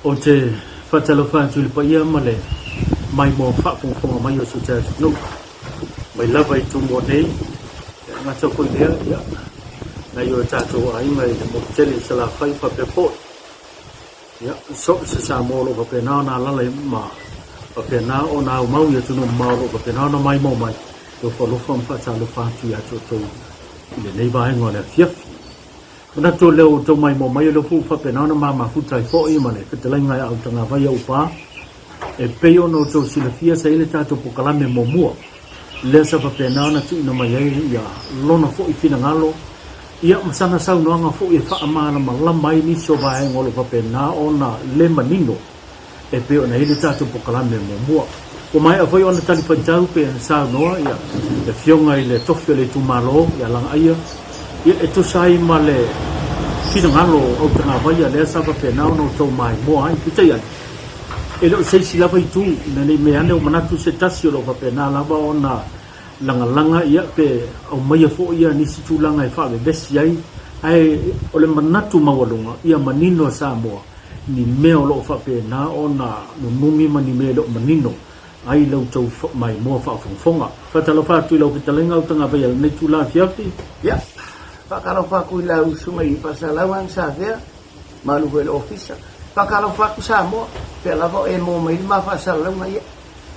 o te whatalofa tuli pa ia male mai mo whaafonga mai o su te no mai lava I tumo nei ngā toko lea ia na yo tātou ai mai mo tele sa la whai pa pe po ia so sa molo pa pe na lala ma pa pe na o na mau ia tuno mau pa pe na mai mo mai lo fa whatalofa tuli ato tau ile nei vai ngona fiafi na to leo to mai mo mai lo fu fa pe na mama fu tai fo I mane ke te lenga au tanga vai au pa e pe ono to silafia sa ile tato po kalame mo mo le sa fa pe na tu no mai ia lona fo I fina ngalo ia masana sau no nga fo I fa amana mala mai ni so vai ngolo fa pe na ona le manino e pe ona ile tato po kalame mo mo o mai a foi ona tali fa jau pe sa no ia e fionga ile tofio le tu malo ia lang ia ia e to sai male fina ngalo o tanga vai le sa fa pe na no to mai mo ai ki ia e lo sei si lava I tu na nei me ane o manatu se tasio lo fa pe na lava ona langa ia pe o mai fo ia ni si tu langa I fa be besi ai o le manatu mawalunga ia manino sa mo ni me o lo fa pe na ona no numi mani me lo manino ai lo tau mai mo fa fonga fa talo fa tu lo pitalenga o tanga vai nei tu la fiafi ya kalau faku la usumai pasalawan sa dia malu el office kalau faku sa mo pe la vo e mo mai ma fa salawan ya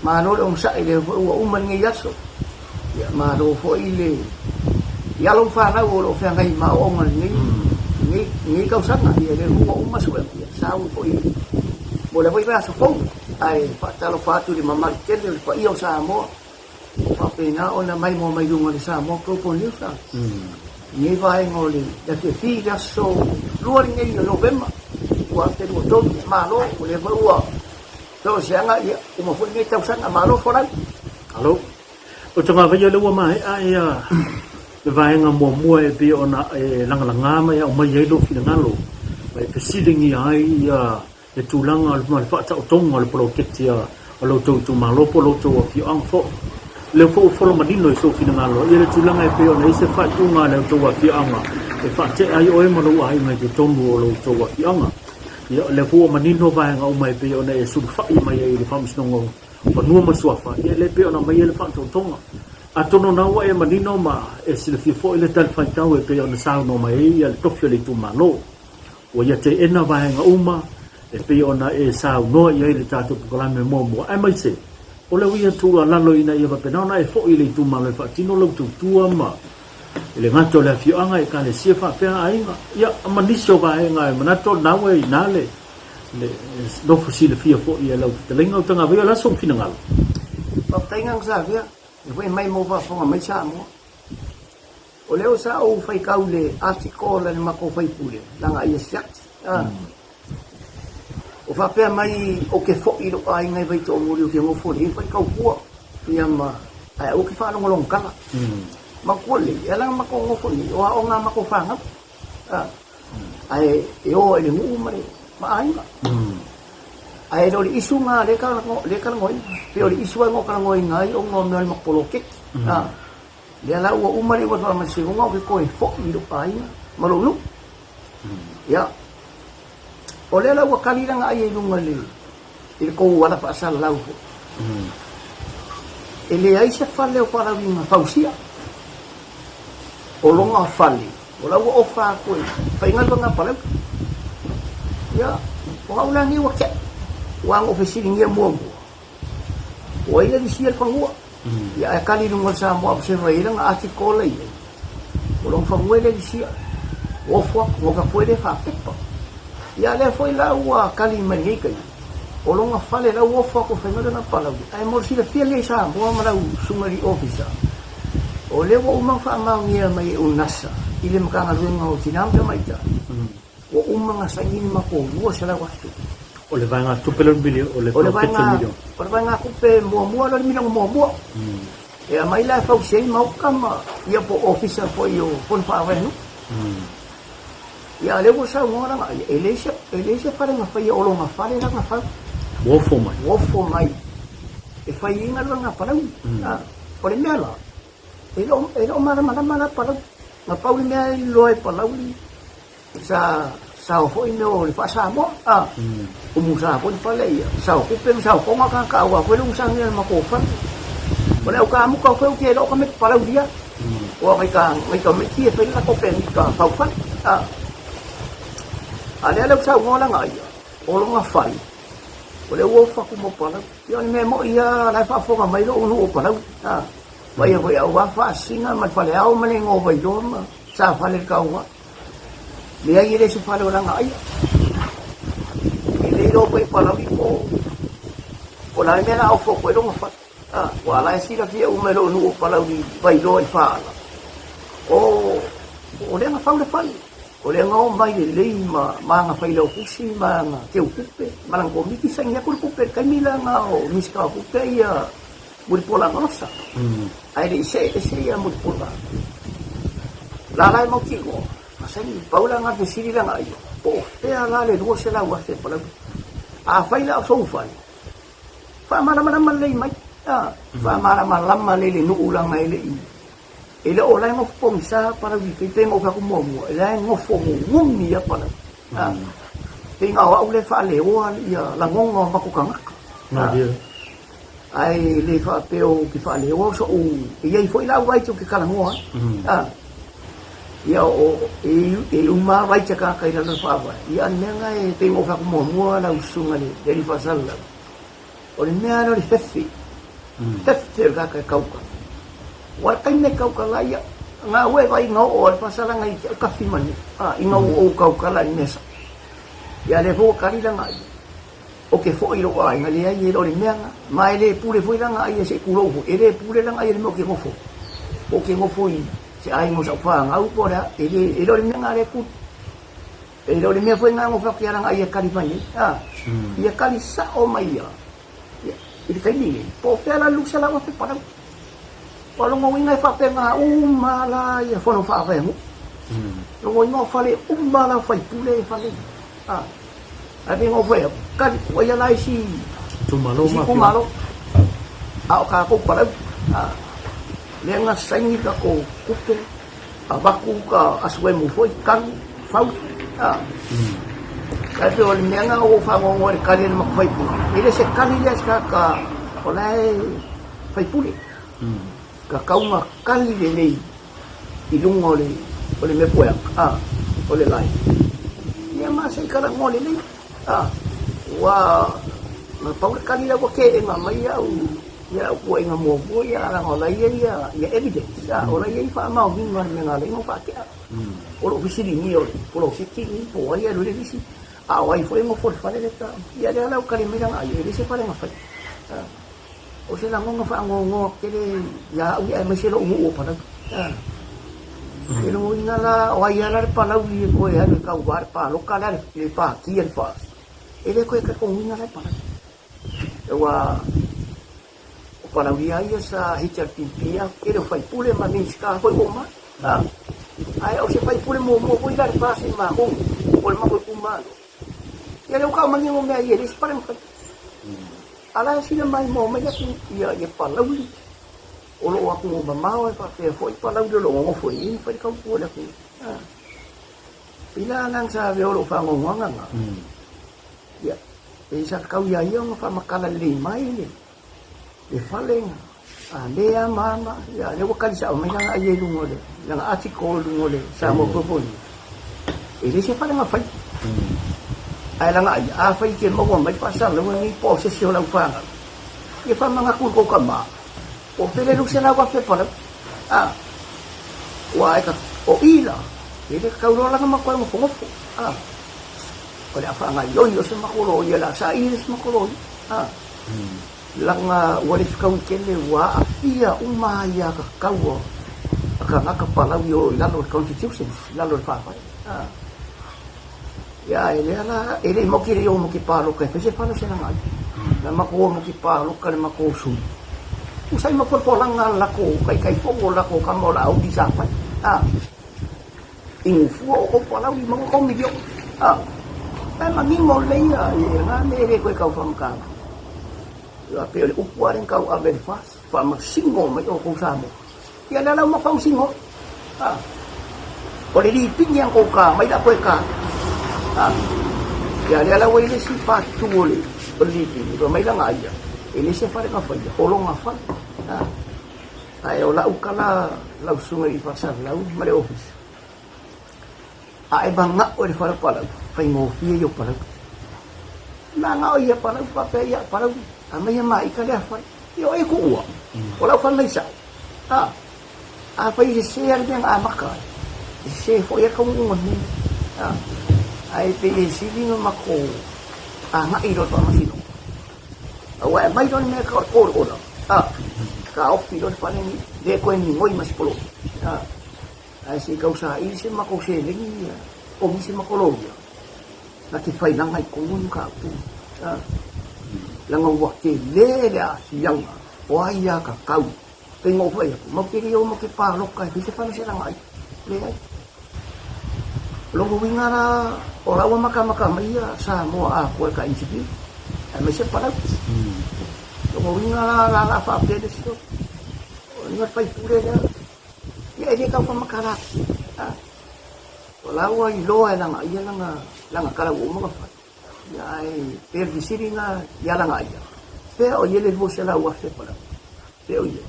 malu dong sa ile o man ngi yaso ya malu fo ile ya lo fa na lo fa ngai ma o man ni kau sa na dia le o masu ya sa o ile mo le voi va so fo ai fa talo fa tu di mama ke le fa io sa mo fa pe na ona mai mo mai dunga sa mo ko po ni sa ni vai ngoli da ke figa so luar ngai no bema wa te mo to malo le wa to sianga ia uma fo ni tau sana malo foran alo o tanga vai le wa mai ai le vai nga mo mo e bi ona langa mai o mai lo fina ngalo mai presidengi ai le tulanga al mal fa ta tonga le polo ketia o lo to malo polo to fi ang fo le fo lo madino so fina ngalo ile tulanga e pe ona ise fa tunga le to wa fi anga e fa te ai o e mo lo ai mai to mo lo to wa fi anga ia le fo madino va nga o mai pe ona e su fa I mai le fa msnongo pa no ma so fa ia le pe ona mai le fa to tonga a tono na wa e madino ma e se le fi fo ile tal fa tau e pe ona sa no mai ia le to fi le tu malo o ia te ena va nga uma e pe ona e sa no ia le tato ko la me mo ai mai se o le wia tu la lo ina ia pe na e fo ile tu malo fa tino lo tu tua ma ile ngato le fi anga e ka le sia fa pe ai ia maniso va nga mana to na we na le do fo si le fi fo ia lo te lenga tanga ve la so fina ngalo pa tengang sa via e voi mai mo va fo mai sa mo o le o sa o fai kaule article le ma ko fai pule langa ia sak o fa pe mai o ke fo I lo ai ngai vai to mo ri ke mo fo ni fai kau pu ia ma ai o ke fa no long kala ma ko le ia lang ma ko mo fo ni o nga ma ko fa nga ai e o le mu mai ma ai ai do isu nga le ka ngoi pe o isu ngo ka ngoi ngai o ngo me ma polo ke le la o umari wa ma si ngo ke ko fo I lo ai ma lo lu ya o le la wa kalira nga ai lunga le il ko wala fa sal lau ele ai se fale o para vinga fausia o longa fali o la o fa ko fa ingal nga pala ya o la ni wa ke wa ngo fe siling ye mo o ile di siel fa ngua ya kali lunga sa mo observa ile nga article ile o long fa ngua le di sia o fo ngo ka puede fa pepa ya le foi la ua kali mani kai o longa fale la ua fa ko fenga na pala ai mo si le fiele sa mo ma la sumari officer o le wo ma fa ma mia mai unasa ile mka nga ruenga o tinam pe mai ta o nga sa ni ma ko wo sa la wastu o le vai nga tu pelo bilio o le milio o le vai nga ku pe mo lo milio mo e mai la fa sei ma kama ia po officer po io pon fa venu ya le wo sa mo na elese para nga fa o lo nga fa le nga fa wo fo mai e fa inga lo nga pa o le mela e lo mara para nga pa le mela lo e pa la sa sao foi no le fa sa mo umusa pun pale ya sao ku pem sao ko ma ka wa ko lung sang ni ma ko fa wala ka mu ko ko ke lo ka me pala dia wa mai ka me ki pe la ko pem ka fa fa ale le sao ngo la ngai o lo nga fa wala wo fa ku mo pala yo ni me mo ya la fa fo ka mai lo no pala wa ya wa fa singa ma pale au ma le ngo vai do ma sa fa le ka wa le ai le se fa lo la ngai lo pe para mi ko la me la o fo ko lo fa wa la si la fia o me lo no para mi vai lo i fa o le nga fa le fa o le nga o mai le ma nga fa lo kusi ma nga ke o kupe ma nga ko mi ki sang ya ko kupe ka mi la nga o mi ska kupe ya mo po la nosa ai le se ya mo po la mo ki ko asai paula nga de siri la nga yo o te ala le do se la wa se para fai la so fai fa mala le mai fa mala le no ulang mai le ele o la mo pom sa para vi ke tengo ka mo mo la mo fo mo mi ya para tenga wa le fa le o ya la ngongo ma ku kanga na dia ai le fa peo ki fa le o so ye foi la wai chu ki kala mo ya o ma vai chaka kai la fa va ya nenga tengo ka mo mo la usunga le deri fa sala o le mea no le fefi ka kauka wa kai ne kauka la ya nga we vai no o fa sala ngai ka fi mani inga o kauka la nesa ya le vo kari la ngai o ke fo iro ai ngali ai lo le mea mai le pule foi la ngai se kulo ele pule la ngai le mo ke ngofo o ke ngofo si ai mo sa fa ngau po da ele le mea ngale ku ele le mea foi ngau fa ki ara ai kari mani ia kali sa o mai ya ili kai ni po pe la lu sa la wa pe para Kalau ngomong ngai fa pe nga umala ya fo no fa fa mu lo mo fa le umala fa pule fa le abi ngo fa kan wa ya lai si tumalo ma kumalo ka ko para le nga sangi ka ko kupe abaku ka aswe mu foi kan fa kasi wala niya nga ako fangongori kali na makfay puli. Ile se kali niya ka olay fay puli. Kakao nga kali nilay ilung ole me puyak. Ole lay. Niya masay karang ole lay. Wa napawag kali na wake nga mayaw. Ya ko nga mo po ya lang olay ya evidence. Olay ya fa mau ni nga ngalay mo pa kya. Olo bisiri ni ole. Olo siki ni po ya lo le bisi. Awai foi mo for fale deta ya le ala kali mirang ayo ele se fale ngafai o se la ngo fa ngo kele ya u ai meselo u para pero ngala o ya la pa la u ko ya le ka war pa lo kala le pa ki el fa ele ko ka ko ngala pa wa o para u ya sa hichar pipia ele fai pule ma min ska ko o ma ai o se fai pule mo ko dar pa se ma ko ma ko ma ya le ka mangi mo me ai es para ala sina mai mo me ya palau o lo aku mo mamao pa te foi palau lo ngo foi in pa ka ko la ku pila nang sa ve o lo fa ngo nga ya e sa ka ya yo fa makala le mai le faleng le mama ya le ko kali sa o me nga ai lu ngole nga ati ko lu ngole sa mo ko pon e le se fa nga fa ai lang ai fa ke mo mai pasal lo ni posesio la fa ye fa mga ku ko kama o pele lu se la wa fe para wa ka o ila ele ka ro la ma ko mo ko o le fa nga yo se ma ko ro ye la sa iris ma ko ro lang wa le ka ke le wa afia umaya ka kawo ka ka pala yo la lo constitution la lo fa ya ele mo kiri yo mo ki palo ka se palo se na na mako mo ki palo ka na mako su usai mo por lang la ko kai fo la ko ka mo la au di sa pa in fu o ko la wi mo ko mi yo ma mi mo le ya na le ko ka fam ka ya pe le u ren ka a ben fas fa ma singo mo ko sa mo ya la mo fa singo o le di pin yang ko ka mai da ko ka Ya dia la wele si patu ole peliti ko mai lang aja ini se pare ka fa olong afa ai ola ukala lau sungai pasar lau mare office ai banga o de fara pala fai ngofi yo pala na nga o ya pala pa pe ya pala amai mai ka le fa yo e ku wa ola fa lai sa fai se ya den amaka se fo ya ko ngon ni ai pe si ni mako nga iro to masino awa mai don me ka ko ka ofi don pa ni de ko ni ngoi mas polo ai si ka usa i se mako se ni o mi se mako lo ya na ki fai nang ai ko un ka tu lang wa ke le la siang o ai ya ka kau pe ngo fai mo ki yo mo ki pa lo ka se pa se nang ai le ai lo wingara ora wa maka ia sa mo a ko ka insipi ai me se para lo wingara la fa de so ngat pai pure ya dia ka pa makara wala wa ilo ai lang ia lang kala wo mo fa ya ai per di siri nga ya lang ai pe o yele bo se la wa se para pe o ye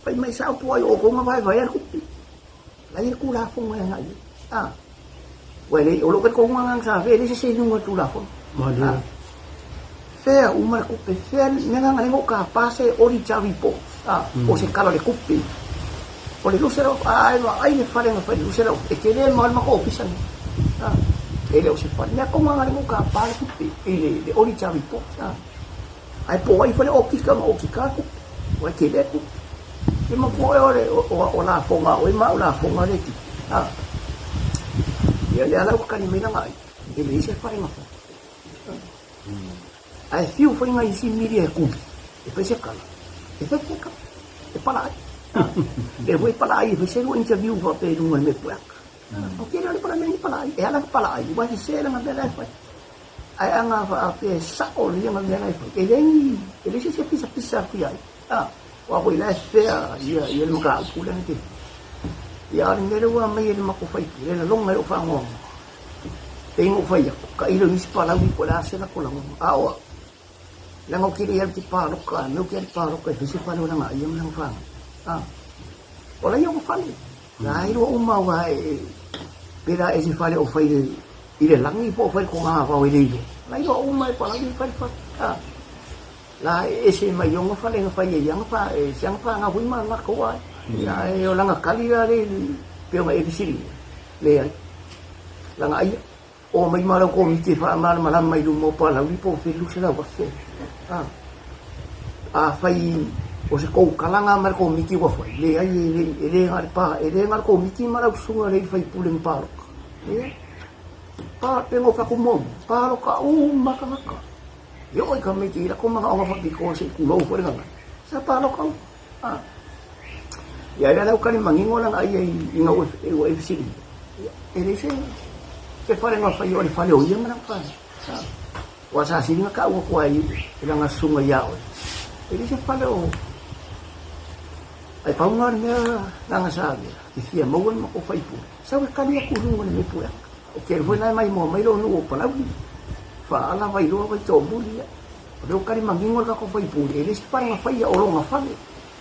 pai mai sa po ai o ko ma vai vai ku la ye ku la fo nga ngai wale olo ka ko mang sa ve le se nung tu la fo Madia. fe umar ku pe fe nga nga ngo ka pase ori chavi po o se kala le kupi o le lusero ai le fare nga fa lusero e che le mal ma ko ofisan ele o se fa ne ko nga ngo ka pa kupi ele le ori chavi po ai po ai fa le okika ku wa ke le ku e mo po o la fo nga o ma la fo nga le ki ya la ka ni me nga e le se fa nga ai fiu foi nga isi miri e ku e pe se kala e pe se kala e para e voi para ai se lo interview va pe un me puak o que le para me para e ala para ai va se la nga bela fa ai anga va pe sa o le nga bela fa e le se pisa ku ai wa voi la se ya el muka ku le ke ya ni le wa me le mako fai le long me fa ngo tengo fai ka ilo ni pa la wi ko la se la ko la awa lang o kiri el ti pa lo ka no kiri pa lo ka se pa lo na ayam lang fa wala yo ko fali la ilo uma wa pera e se fale o fai ile lang ni po fai ko nga fa wi le la ilo uma pa la wi fai fa la e se mai yo nga fale nga fai yang fa e yang fa nga wi ma na ko wa ya yo lang kali la le pe ma e siri le lang ai o mai mara ko mi te fa mal mal mai lu mo pa la wi po fe lu se la wa se fai o se ko kalanga mar ko mi ki wa fa le ai le ngar pa le ngar ko mi ki mara sunga le fai pulen pa pa te mo fa ko mo pa lo ka maka maka yo ai ka mi ki la ko ma o fa bi ko se ku lo fo nga sa pa lo ka ya era ka ni mangingo lang ai nga o FC ele se fare nga fai o le fale o ia mana fa wa sa sini nga ka o ko ai ila nga sunga ya o ele se fale o ai pa nga nga sa ki fia mo mo ko fai pu sa ka ni ku ru ni pu o ke vo na mai mo mai lo no pa la fa ala vai lo vai to bu dia o ka ni mangingo ka ko fai pu ele se fare nga fai o lo nga fale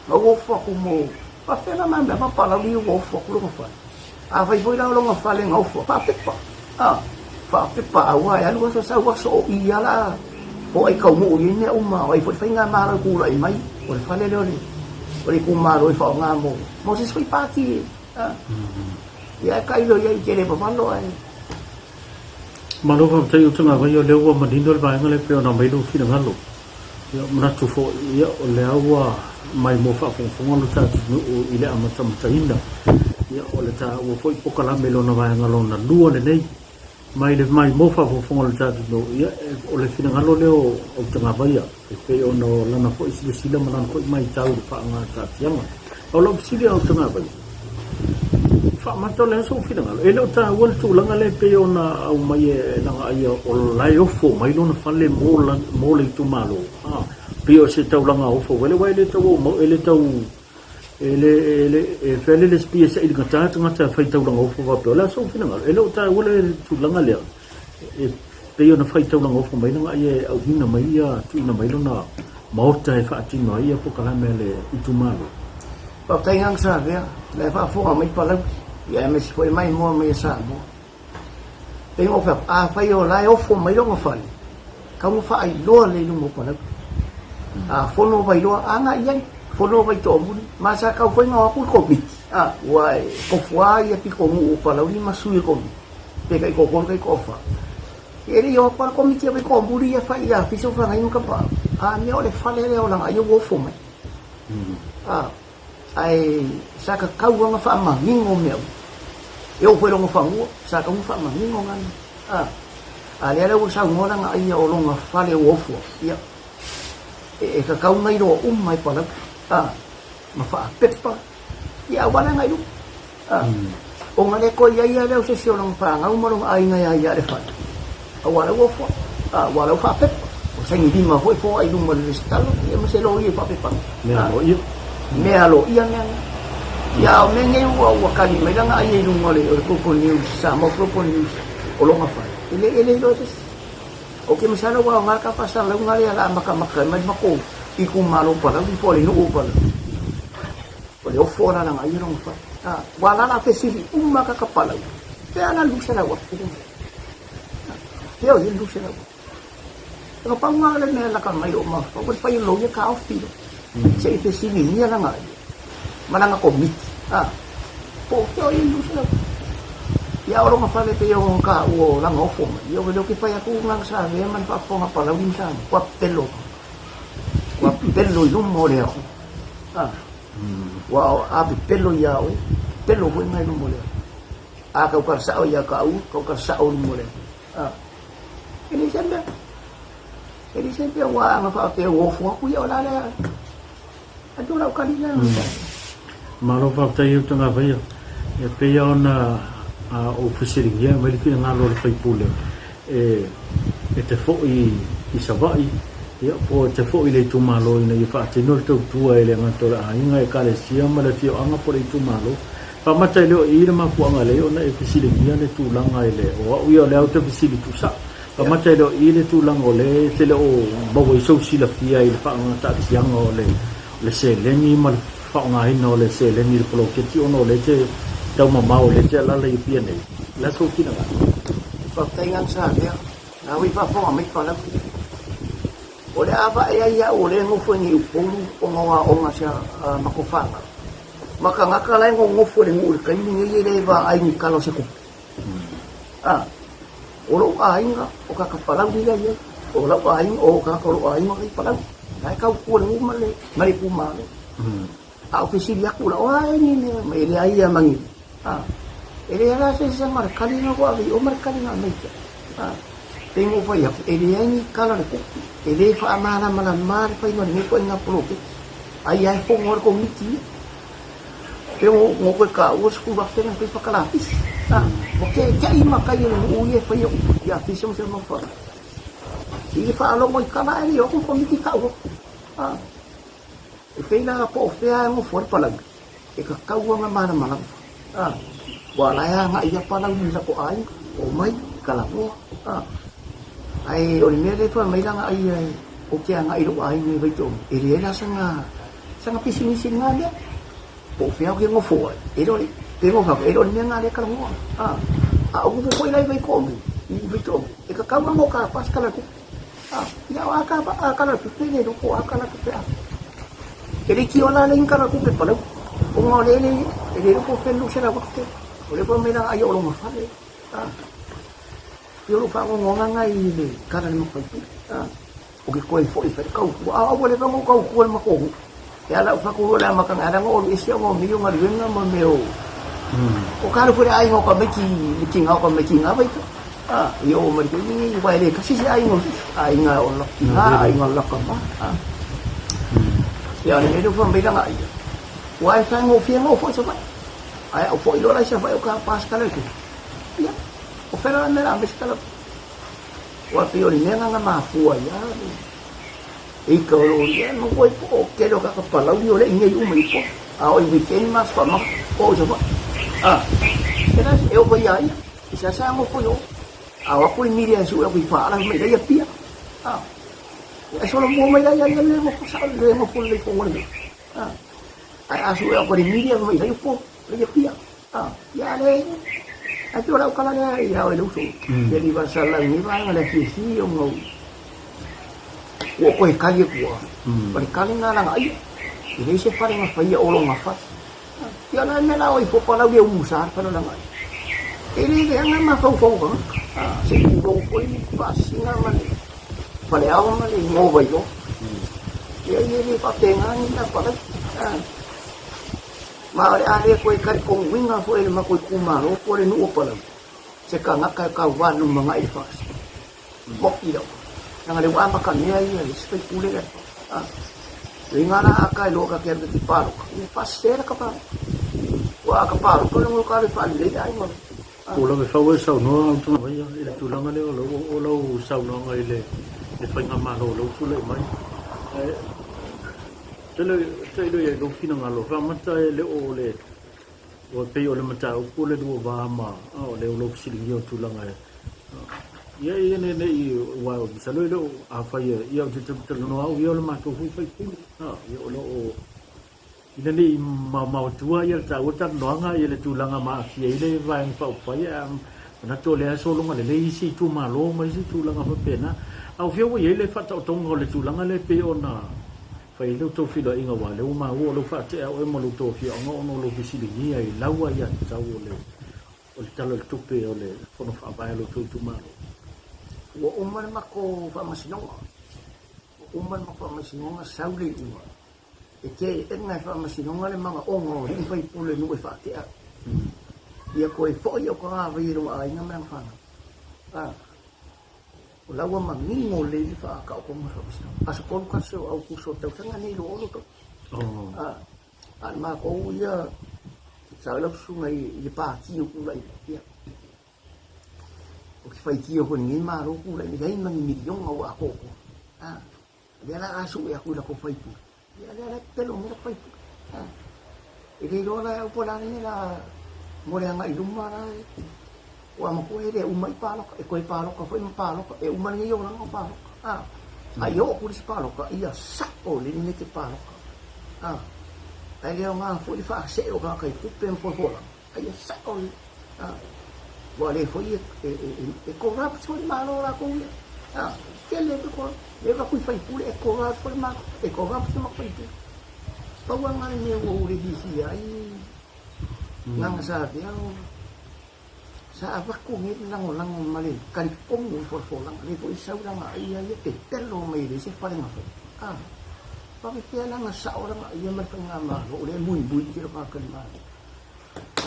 o fo ku mo pa fe na manda pa la wi o fo ku lo fa vai voi la lo nga fale nga fo pa pe pa fa pe pa wa ya lu sa wa so ia la o ai ka mo ni ne uma ai fo fai nga ma ra ku lai mai o fa le le o ku ma ro fa nga mo se fai pa ti ya kai lo ya ke le pa lo ai ma lo fa te utunga va yo le wa ma din dol ba nga le pe na mai lo fi na lo ya mana tu fo ya o le wa mai mo fa fo lo ta no ile amata mata inda ya o le ta wo foi po kala melo na va nga lo na duo le nei mai le mai mo fa fo le ta no ya o le fina nga lo le o tanga va ya pe o no la na fo isi sila mana ko mai tau fa nga ta tiama o lo sila o tanga va fa ma to le so fina nga e lo ta wo tu la nga le pe o na au mai na nga ia o la yo fo mai lo na fa le mo le tu malo pe o se tau la nga o fo wele wele tau mo ele tau ele fele le spia sa ilga ngata fai tau lang ofo va la so fina ngal ele ta wala tu langa le pe yo na fai tau lang ofo mai nga ye au hina mai ya tu na mai lona maota e fa ti no ia po kala mele itumalo pa tai ngang sa vea le fa fo mai pa la ya me foi mai mo me sa mo pe mo fa a fai o la ofo mai lo fa ka mo fa ai lo le lu mo pa la a fo no vai lo anga ia fono vai to mu masa kau foi nga ku ko bi wai ko fua ia pi ko mu pa la ni masu ko pe kai ko kai fa eri yo pa ko mi ti vai ko mu ri fa ia fi so fa ngai ka pa me ole fa le o la ai wo fo mai ai sa ka kau nga fa ma ningo me eu foi lo fa mu sa ka mu fa ma ningo ngan le ala wo sa mo la ai o lo nga fa le wo fo ia e ka kau ngai ro mai pa la ma fa pepa ya wala ngai lu o ngale ko ya le se se long pa ngau mo long ai ngai ya le fa wala wo fo wala fa pepa o sa ngi ma fo ai lu mo le stalo ya ma se lo ye pa pepa me alo ia ya me ngai wa ka ni me nga ai lu mo le ko news sa mo ko news o long fa ele lo se o ke misala wa marka pasal lu ngali ala maka mai mako iku malo pala di poli no pala poli o fora na ai non fa wala na fesili maka kapala pe ana lusa na wa yo yin lusa na wa pa ngala me la ka mai o ma ko pa yin lo ye ka ofi se fesili ni na ngai mana nga komit po yo yin lusa na ya oro ma fa le pe yo ka o la ngofo yo lo ke fa ya ku ngang sa ve man pa fo nga pala win sa kwa pelo pelo i lumo leo wa a pelo ya o pelo ko mai lumo leo kau ka sa o ya kau ka sa o lumo leo ini sempre wa nga fa te wo fo ku ya la la ado la ka ni na malo fa te yu tanga vai e pe ya na o fisiri ya mai ki nga lo fai pule e te fo i savai ia po te fo ile tu malo ina ia fa te no tu tua ile ngatora ainga e kale sia mala tio anga por tu malo pa mata ile ile ma pu anga le ona e fisile ia le tu langa ile o ia le auto fisile tu sa pa mata ile tu langa le te le o bawo so sila fia ile fa anga ta siang o le se le ni mal fa anga ino le se le ni pro ke ti ono le te tau ma mau le te la le pia nei la so kina ga pa tai ngang sa dia na wi pa fo mai pa la ole ava ia ole ngofo ni upolu o ngawa o ngasia makofanga maka ngaka lai ngofo le ngul kai ni ile va ai ni kalo se ku olo ai nga o ka palang dia ye o la ai o ka ko ai mai palang dai ka ku le ngumale mari ku male ofisi ya ku la ai ni me ile ai ya mangi ele ala se se mar kalina ko abi o mar kalina mai tengo fa ya ele ni kala le ku ele fa amana mala mar fa no ni ko nga pro ke ai ai fo ngor ko miti pero mo ko ka o sku ba fe na fa kala porque ya ima kai no uye fa yo ya fiso se mo fa e fa lo mo kala ni o ko miti ka o e pe na po fe a mo for pa lag e ka ka wa mana mana wala ya nga iya pa lang sa ko ay o mai kala po ai o ni le to mai lang ai o kaya nga ilo ay ni ba ito iri na sa nga pisinisin nga niya po fiyaw kaya mo fo ilo ni pero nga ilo niya nga le kala mo o ko ilay ba ko mi ito ikakawa mo ka pas kala ko ya aka ba kala ko ni do ko akala ko pa iri ki wala lang kala ko pa lang o nga le iri ko fendo siya na bakte ole po may lang ayaw lo mafale yo lo fa mo nga nga ile kala mo pa o que coi foi kau wala ka mo kau ko mo ko ya la fa ko wala makang ada mo isya mo miyo nga rin nga mo meo o kala po ay mo ka meki nga ko meki nga ba ito yo mo rin ni wala kasi si ay nga on ay nga la ka ba ya ni do fa may lang ay wala fa mo fi mo fo sa ba ay o fo ilo la siya ba o ka pas kala ko ya o fera na ambes kala wa pio ni nga mafua ya ikaw lo yan mo ko po kero ka kapalaw yo le ingay umay po Ao weekend mas pa mak o sa ba. Kaya eu ba ya. Isa sa mo po yo. Ako media su aku fa la me ya pia. Eso lo mo me ya le mo sa le mo po le ko ngone. Ai asu aku di media me ya po le ya pia. Ya le. Ati ora kala le ya le uso. Jadi masalah ni ba ngala sisi yo mo. Wo ko kali ko. Bari kali ngala ngai. Ini se pare nga fai olo nga fa. Ya na me la oi po pa la we usar pa na ngai. Ini dia nga ma fa ko ko. Se ko ko ni pas nga man. Pale aw man ni mo ba yo. Ya ni pa tenga ni na pa. Ma are ko kar ko winga ko el ma ko kumaro ko le no pa la. Se ka nga ka wa no mga ifas. Bok ilo. Nga le wa ma ka ni ai se pule ka. Ingana akai lo ka kerde ti paro. Ni pasera ka pa. Wa ka paro ko lo ka le pa le ai mo. Kula me fa we sau no tu ba ya ile tu langa le lo sau no ngai le fa nga ma lo tu le mai. Te le ye go fina nga lo fa mata le o le o pe o le mata o ko le do ba ma o le lo si le tu langa. Ye ne i wa sa lo a fa ye ia te no au yo le ma ko fu fa ku ye lo ina ni ma tua ye ta o ta no nga ye le tu langa ma fi le va en fa ya na to le so lo nga le si tu ma lo ma si tu langa fa pena au fi o ye le fa ta tongo le tu langa le pe ona fa ile to fi lo inga wa le ma wo lo fa te o mo lo to fi o no lo fi le ni ai la wa ya ta wo le o le talo le tupe o le fono fa ba lo tu ma lo Wa umman mako fa masinonga. Umman mako masinonga sauli uma. Eke enga fa masinonga le manga ongo ri fai pule no e fa te a. Ia ko e fo ia ko nga vai ro ai nga mang fa. O la wa mangingo le fa ka ko mo fa. As ko ka so au ku so tau tanga ni lo lo to. An ma ko ia sa lo su ngai i pa ki ku lai ia. O fai ki ko ni ma ro ku lai dai man million au a ko. Dia la asu ya ku la ko fai pu. Dia la pelo mo fai pu. E dei lo la po la ni la mo le ngai rumah la. Wa ma ko e umai palo e ko palo ka foi palo e umai ni yo na palo. Ayo ku dis palo ka ia sa o le ni te palo. Ai le nga foi fa se o ka kai tu pen po po. Ai sa o. Boleh foi e corrupto foi malo la con che le ko le va qui fai pure e corrupto foi malo e corrupto ma fai pure pawangan ni wo uri di si ai nang sa dia sa apa ko ni lang mali kali kong mo for lang ni po isa lang ai ai te telo mai de se fa nga pa ke lang sa orang ai ma tanga ma wo le muy ki pa kan ma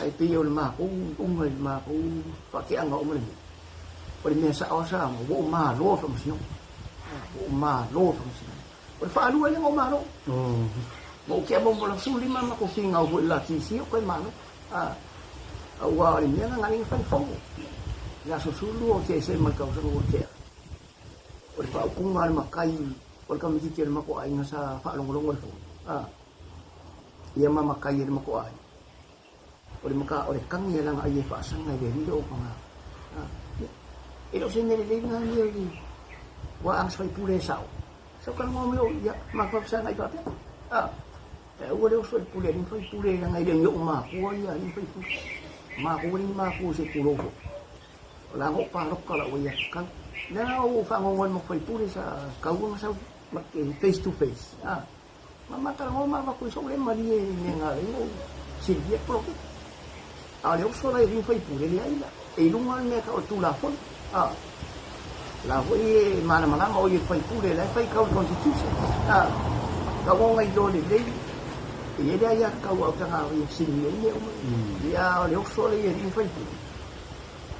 ai pio le ma ko ngai ma ko fa ke anga o mo le por me sa o sa mo ma lo fa mo ma lo fa mo por fa lu le mo ma lo mo ke mo mo su li ma ko singa o la ti si ko ma lo wa ni na ngani fa fo ya so su lu o ke se ma ka so o ke por fa ku ma ma kai por ka mi ti ma ko ai nga sa fa long fo ia ma kai ma ko ai oleh maka oleh kang ia lang ayah pasang na dari do ko nga ilo sinere nga niya ni wa ang sai pule sao so kan mo ya makapsa nga ito wala so pule ni fai pule nga ile yo ma ko ya ni fai pule ma ko ni ma ko se pulo ko wala ko parok ka la ya kan na o fa ngon mo fai pule sa kawang sa face to face mama ka mo ma ko so le mali ni nga le silvia pro ale o sola rin fai pure le ai la e lunga me ka o tu la fon la voi mana o ye fai pure la fai ka o constitution ka o ngai do le e le ya ka o tanga o sin ye ya le o sola ye rin fai pure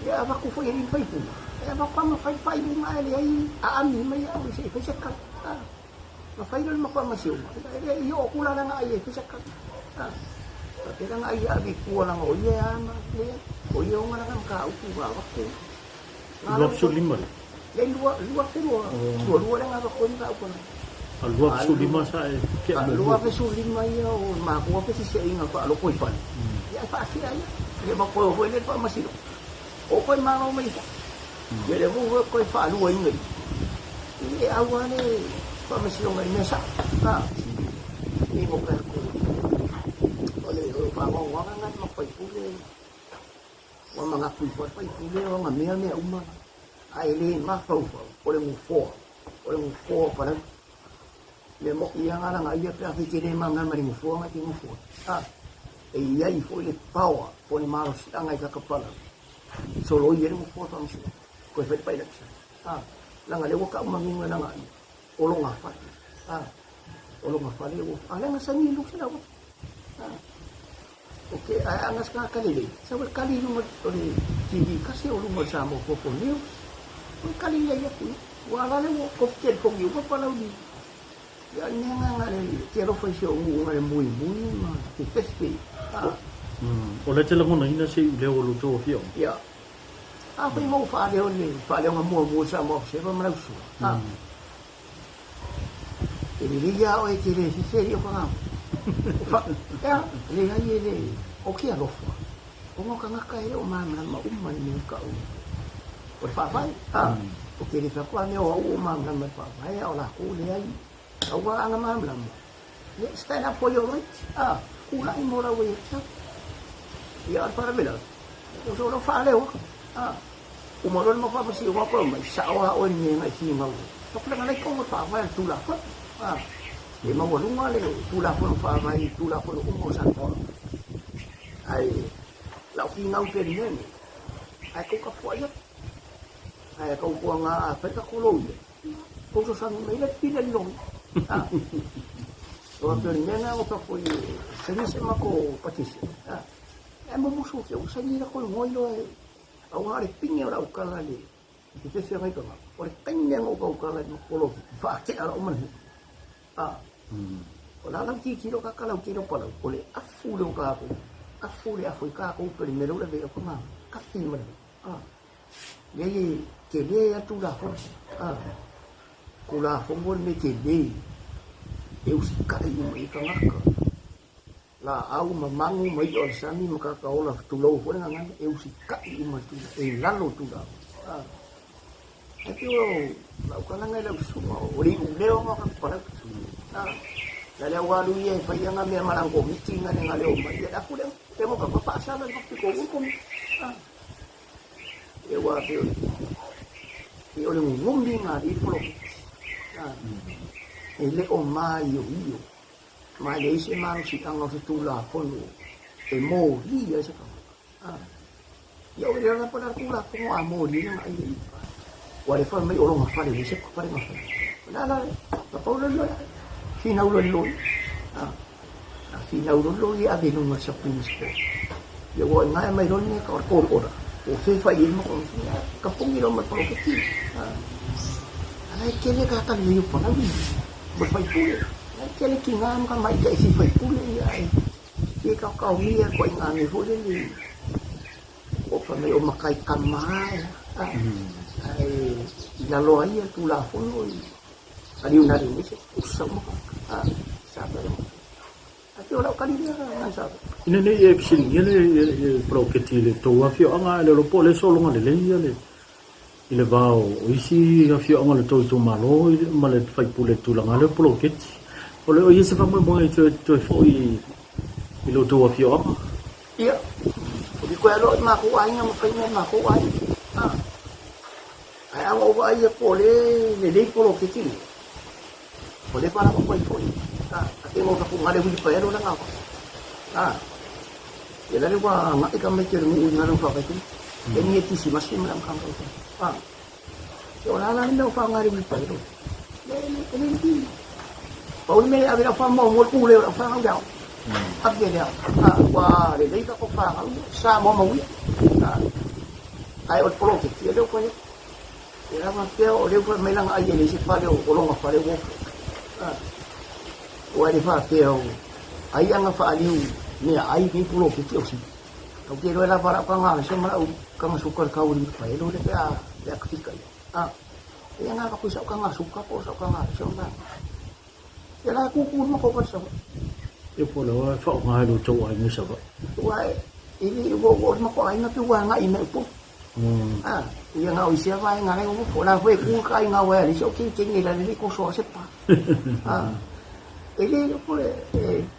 ya ba ku foi rin fai pure ya ba pa ma fai lunga le ai ami mai ya se fai se ka ma fai lo ma pa ma siu yo ku la nga ai fai se ka kaya nga ay abi ko lang o iya ama o iya nga lang ka upo ba ko luap suliman le luap lang ako ni ka upo Alua sulima sa ke Alua pe sulima ia o makua pe se inga pa lo koi pan. Ya pa si ai. Dia ma ko ho le pa masih. O koi ma o mai. Dia le ho koi fa lu inga. Ini awane pa masih ngai mesa. Ha. Ni mo ka ko. Ole o pa mo wa ngat ma koi pule. Wa ma ngakui pa pule o nga me uma. Ai le ma fo fo. Ole mo fo. Ole mo fo pa le mo ia ngala nga ia pe afi kene ma nga mari mo fo nga ti mo fo. Ah. E ia I fo le power po ni malo si anga ka kapala. So lo ia mo fo tam si. Ko fe pa ila. Ah. La nga le wo ka ma ngi nga nga. Olo nga fa. Ah. Olo nga fa le wo. Ala nga sa ni lu sila wo. Ah. Okay, angas ka kalili. Sa wal kalili mo ori TV kasi olo mo sa mo po news. Wal kalili ya ku. Wala le wo ko ke ko yu pa pala ni. Ya nga nga le kero foi sio nga le muy ma ki festi. Ah. Ole te lango ina se le o lo to fio. Ya. Ah, foi mo fa le nga mo sa mo se ba mala su. Ah. Ele ya o ke le si serio pa. Ya, le ya le o ke alo fa. O mo ka nga ka e o ma umma ni ka o. O fa vai. Ah. O ke le fa kwa ne o ma ma fa vai o la ko le ai. Awa ang mamlam. Stand up for your rights. Ah, kulay mo raw ito. Yan para bila. Uso na fale ho. Ah. Umaron mo pa si wa ko may sawa on ni ngai si mau. Tok lang nai ko pa wa tula fa. Ah. Di mau lunga le tula fa fa mai tula fa umo san ko. Ai lau ki ngau pe ni. Ai ko ka po ya. Ai ko ko nga fa ka ko lo. Ko so san mai le pila long. Ah. O pernena o pa foi se mako patisi. Ah. E mo muso ke o sani na ko ngoilo e. Au hare pinga ora o kala le. Ke se vai ka. O le pinga o ka kala no kolo. Fa ke ara o man. Ah. O la ki kilo ka kala o kilo pala. O le afu le o ka ko. Afu le afu ka ko primero le ve ko ma. Ka fi man. Ah. Le ke le ya tu la fo. Ah. Kula fongol me ke le eu si kai mai ka ngaka la au mamangu mai o sani maka ka ola tulo fo nga ngan eu si kai mai tu e lalo tu da ah ati o la ka nga la su o ri u leo ma ka para ah la le wa lu ye fa nga me malang ko miti nga nga leo mai da ku le te mo ka pa sa na ko ko ah e wa te o le ngumbi nga di fo ele o mai o io ma le se mano si tanga se tu la fono e mo li ya se ah yo le na para tu la como amor ni na ai wa le fa mai o lo ma fa le se pa le ma fa la pa lo lo fina lo lo ah fina lo lo ya de no ma sa pins ko yo wa ngai mai lo ni ka ko ora o se fa il mo ko ka pung ni lo ma ko ki ah ai ke le ka ta ni pa na wi berfai pule. Kali kingam kan mai kai si fai pule ai. Ke ka mia ko ngang ni pule ni. O fa me o makai kamai. Ai la lo ai tu la fo no. Ali una ri ni se usamo. Ah, sabe. Ati ora kali ni na sabe. Ina ne e psin ele pro ke ti le to wa fio anga le lo pole so lo ngale le le. Ile va o isi a fio anga le to malo ma le fai pule tu la ngale pro ke ti. O le o isi fa mo e to fo I lo to wa fio anga. Ia. Di ko lo ma ko ai nga mo fai ma ko ai. Ah. Ai anga o ai pole le polo ke ti. Pole para ko foi foi. Ah, ate mo ka ngale wi pa ero na nga. Ah. Ia le wa ma ka me ke mu na ro fa ka ti. Ini ti si masih meram kam ko. Ah. Yo la no fa ngari wi pa ero. Le ti. Pau me a vera fa mo pule fa nga dao. Ap ge dao. Ah, wa le ka ko fa sa mo wi. Ah. Ai o polo ke ti le ko ni. Era ma ke o le ko me lang ai ni si fa le o lo ma fa le wo. Ah. Wa le fa ke o ai anga fa aliu ni ai ni polo ke ti o si. Kau kira lah para pangal semua kang sukar kau ni pai lo de ya ketika ah yang aku sok kang suka ko sok kang semua ya la ku mo ko pa sa e po lo fa nga lo to ai ni sa ba wa ini wo mo ko ai na tu wa nga ina po yang ngau sia vai nga ngo po la foi ku kai nga wa li so ki king ni la ni ko so se pa ele po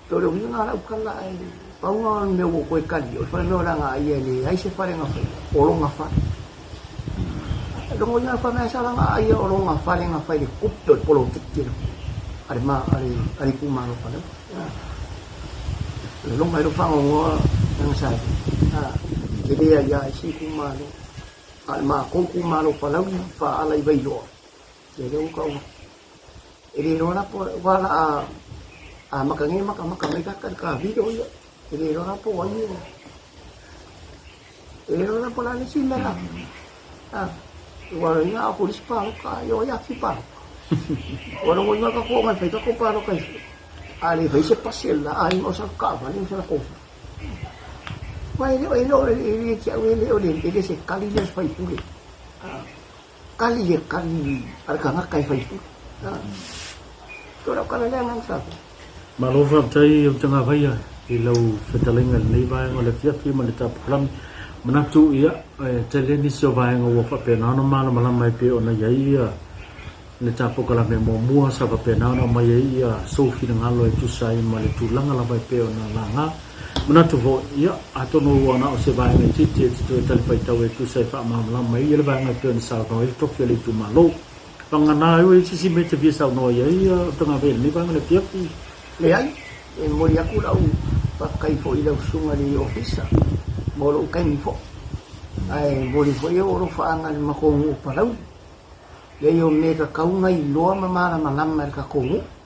to lo ni nga la ka la pa nga me wo ko ka li o fa no la nga ai ni ai se fa nga fa o lo nga fa lo nga fa na sa la nga ai o lo nga fa li ku to po lo ki ari ku ma lo pa lo nga lo fa ngo ang sa jadi ya si ku ma lo alma ko ku ma lo pa lo fa ala i bai lo jadi ko ini rona po wala makangi makamay ka video ya ini rona po wani ini rona po la ni sila la wala nga ako dispa ka yo ya si pa wala mo nga ka ko man pa ko pa ro kay ali fa se pasel la ay mo sa ka ba ni sa ko Wai lo ini cak wele oleh ini se kali dia fai pule. Kali arka ngakai fai pule. Tu dah kalau dia ngang sah. Malu faham cai yang tengah bayar. Ilau fetalingan ni bayang oleh tiap ni menetap pelan menatu ia cai ni sio bayang awak pena nama malam mai pe ona ia. Netap kalau memang mua sa pena nama ia Sofi dengan lo itu saya malu tulang ala mai pe ona langa. Menatu vo ia atau no wana o se vai ngai titi tu tal pai tau tu sai fa ma la mai ia vai ngai tu sa no i tok feli tu malo pangana yo i si me te vi sa no ia tanga ve ni vai ngai tiap le ai mo dia ku lau pakai fo i lau sunga di ofisa mo lo kai fo ai mo di fo yo ro fa ngai ma ko ngu pa lau le yo me ka kau ngai lo ma ma ma ka ko ngu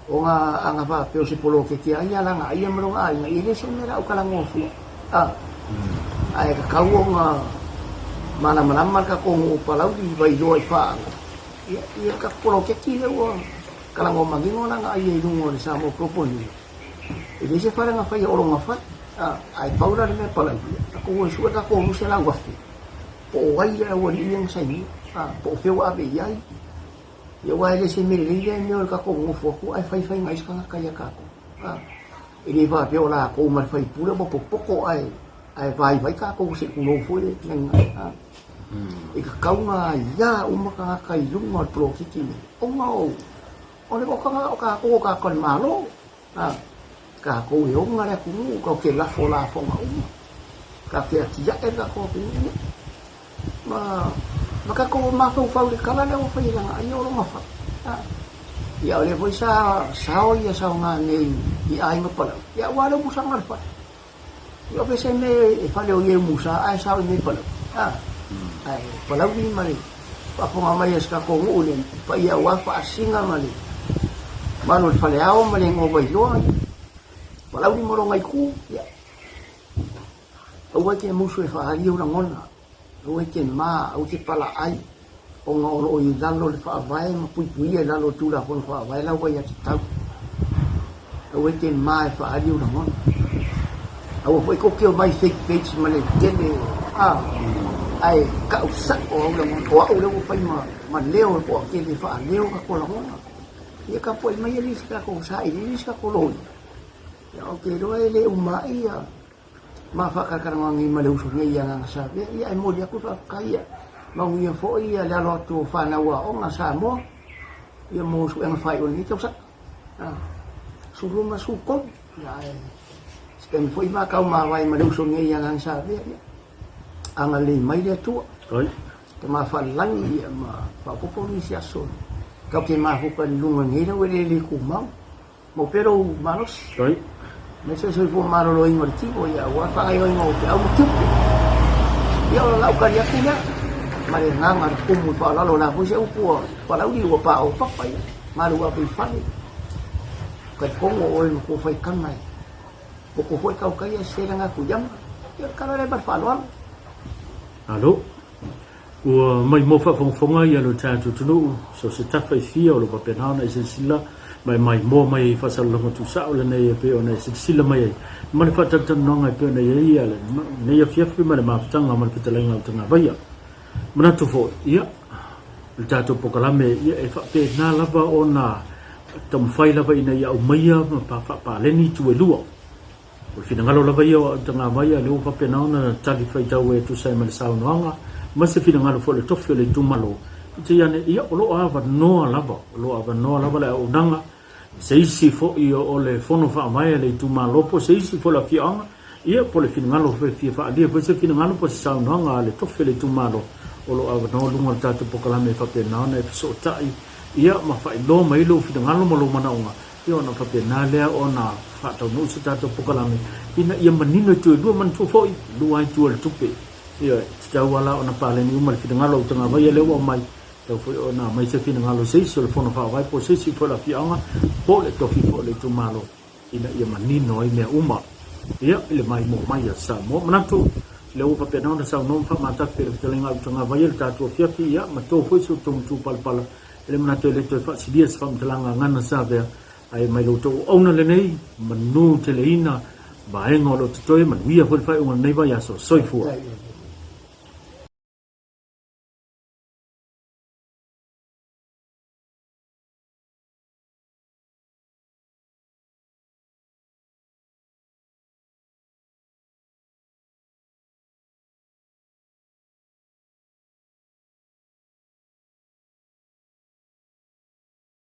o nga anga va pe o se polo ke kia ia langa ia mero ai na ile se mera o kala ngofu ai ka kau nga mana ka ko ngo palau di vai do ai fa ia ka polo ke kia o kala ngo mangi ngo na ai i lungo sa mo proponi ile se fara nga fa ia o nga fa ai paura me palau ko o su ka ko se la wafi o ai ia o ni yang sai po fe wa be ai ya wai le se mire le ne o ka ko mo fo ku ai fai ngai ska ka ya ka ko ini va pe ola ko ma fai pura bo po ai vai ka ko se ku no fo le nang e ka ka nga ya ma ka i lu ma pro ki ki o no o le ko ka kon ma lo ka ko yo nga le ku ko ke la fo ma ka ke ya e ka ko maka ko mafau le kala le fa ila ai o ma fa ya le foi sa ya sa nga ne i ai ma pala ya wala bu sang alfa yo pe se me fa le o ye musa ai sa ne pala ai pala wi mali pa po ma ya ska ko ulen pa ya wa fa singa mali manu fa le ao mali ngo bai lo pala wi mo ngai ku ya o wa ke musu fa ali o ngona o ke ma o ke pala ai o nga o i dalo le fa vai ma pui e dalo tu la kon fa vai la wa ya tau o ke ma fa ali o ngona o foi ko ke mai fake page ma le tele ai ka sa o le mo o le fa ma leo ko ke le fa leo ka ko la ngona ye ka poi mai le ska ko sa i le ska ko lo ya o ke do le uma ia ma fa ka ngi ma le usu ngi yang sa ya ai mo dia ku fa kaya ma ngi fo ia la lo tu fa na wa o nga sa mo ya mo su en fa o ni tu sa su ru ma su ko ya sken foi ma ka ma vai ma le usu ngi yang sa ya anga le mai le tu oi te ma fa lang ia ma fa po ni sia so ka ke ma fu kan lu ngi le ku ma mo pero manos oi Mese soy por malo lo invertido ya wa fa yo ngo ke au tu ya la ka ya kia mare nanga ku mu fa la lo na fu se u po pa la u di wa pa o pa pa ma lu wa pi fa ni ka ko ngo o ko fa kan mai ko ko ka ka ya se nga ku jam ya ka le ba fa lo alo o mai mo fa fong ai lo cha tu nu so se ta fa fia lo pa pena na sila mai mo mai fa sal lo tu sa le nei pe ona sila mai man fa ta no ngai pe nei ya le nei ya fia ma ma tanga man pe lenga tanga ba ya mana tu fo ya ta tu po kala me ya e fa pe na la ba ona tam fai la vai nei au maia pa leni tu elua o fina ngalo la vai o tanga vai le o papena ona tali fai tau e tu sai mal sau noanga ma se fina ngalo fo le tofi le tu malo te ia ia o lo ava noa lava la o nanga se isi fo i o le fono fa mai le tu malo po se isi fo la fianga ia po le fina ngalo fa dia po se fina ngalo po sau noanga le tofi le tu malo o lo ava no lunga tatu pokalame papena ona e so tai ia ma fai lo mai lo fina ngalo mo lo mana unga ia ona papena le ona fa tau no se tatu pokalame ina ia manino tu lu man tu foi lu ai tu le tupe ia tau wala ona pale ni uma fina ngalo tanga vai le o mai tau foi ona mai se fina ngalo se so le fono fa vai po se si fo la fianga po le tofi fo le tu malo ina ia manino i me uma ia le mai mo mai sa mo manatu le o papena ona sa no fa mata pe le lenga tanga vai le tatu fia ia ma to foi so tu pal le manatu le to fa si dia sa mtalanga ngana sa ve ai mai lo to ona le nei manu te le ina ba engo lo to man wia fo fa una nei vai so soi fu